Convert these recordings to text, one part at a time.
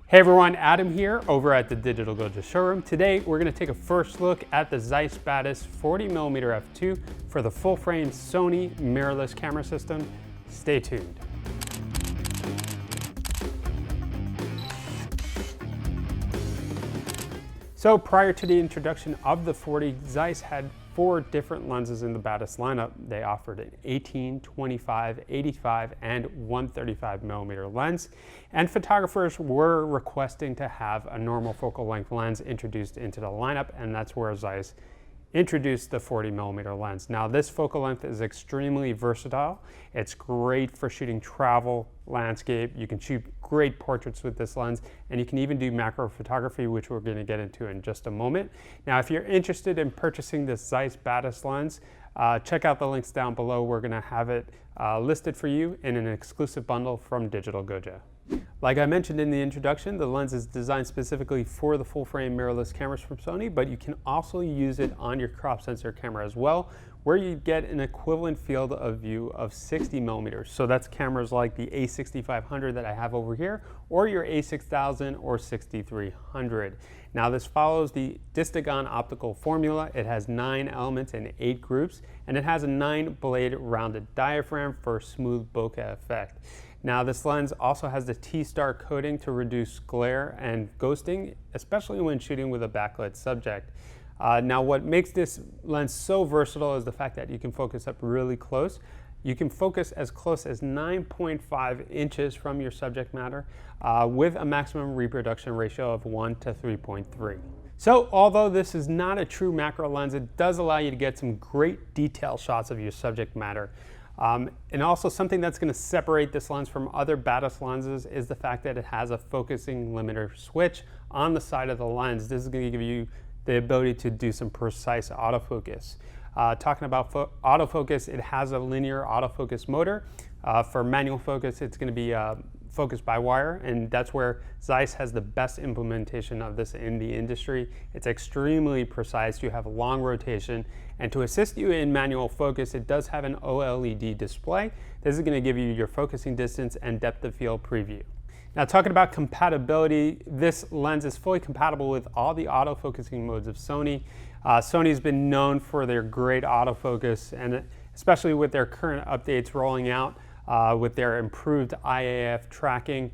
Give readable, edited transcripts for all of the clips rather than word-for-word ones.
Hey everyone, Adam here over at the Digital Goja showroom. Today we're going to take a first look at the ZEISS Batis 40mm f2 for the full frame Sony mirrorless camera system. Stay tuned. So prior to the introduction of the 40, ZEISS had 4 different lenses in the Batis lineup. They offered an 18, 25, 85, and 135mm lens. And photographers were requesting to have a normal focal length lens introduced into the lineup, and that's where ZEISS introduced the 40mm lens. Now this focal length is extremely versatile. It's great for shooting travel, landscape. You can shoot great portraits with this lens, and you can even do macro photography, which we're going to get into in just a moment. Now if you're interested in purchasing this ZEISS Batis lens, check out the links down below. We're going to have it listed for you in an exclusive bundle from Digital Goja. Like I mentioned in the introduction, the lens is designed specifically for the full frame mirrorless cameras from Sony, but you can also use it on your crop sensor camera as well, where you get an equivalent field of view of 60mm. So that's cameras like the A6500 that I have over here, or your A6000 or 6300. Now this follows the Distagon optical formula. It has 9 elements and 8 groups, and it has a 9-blade rounded diaphragm for smooth bokeh effect. Now this lens also has the T-star coating to reduce glare and ghosting, especially when shooting with a backlit subject. Now what makes this lens so versatile is the fact that you can focus up really close. You can focus as close as 9.5 inches from your subject matter with a maximum reproduction ratio of 1 to 3.3. So although this is not a true macro lens, it does allow you to get some great detail shots of your subject matter. And also something that's going to separate this lens from other Batis lenses is the fact that it has a focusing limiter switch on the side of the lens. This is going to give you the ability to do some precise autofocus. Talking about autofocus, it has a linear autofocus motor. For manual focus, it's going to be focused by wire, and that's where ZEISS has the best implementation of this in the industry. It's extremely precise. You have a long rotation, and to assist you in manual focus, it does have an OLED display. This is going to give you your focusing distance and depth of field preview. Now talking about compatibility, this lens is fully compatible with all the autofocusing modes of Sony. Sony's been known for their great autofocus, and especially with their current updates rolling out, with their improved IAF tracking.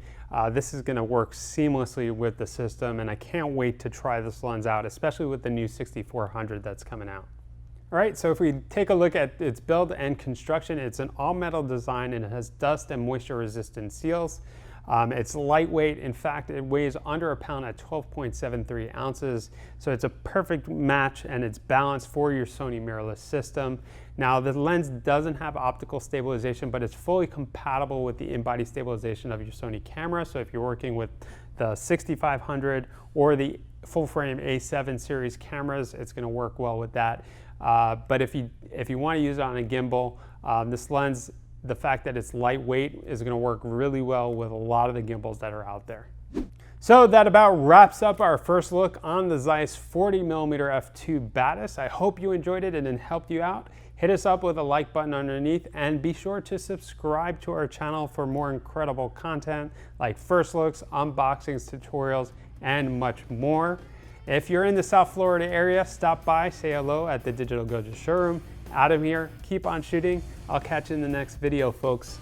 This is going to work seamlessly with the system, and I can't wait to try this lens out, especially with the new 6400 that's coming out. All right, so if we take a look at its build and construction, it's an all-metal design, and it has dust and moisture-resistant seals. It's lightweight. In fact, it weighs under a pound at 12.73 ounces. So it's a perfect match, and it's balanced for your Sony mirrorless system. Now the lens doesn't have optical stabilization, but it's fully compatible with the in-body stabilization of your Sony camera. So if you're working with the 6500 or the full frame A7 series cameras, it's going to work well with that. But if you want to use it on a gimbal, this lens, the fact that it's lightweight, is going to work really well with a lot of the gimbals that are out there. So that about wraps up our first look on the ZEISS 40mm f2 Batis. I hope you enjoyed it and it helped you out. Hit us up with a like button underneath, and be sure to subscribe to our channel for more incredible content like first looks, unboxings, tutorials, and much more. If you're in the South Florida area, stop by, say hello at the Digital Goja showroom. Adam here, keep on shooting. I'll catch you in the next video, folks.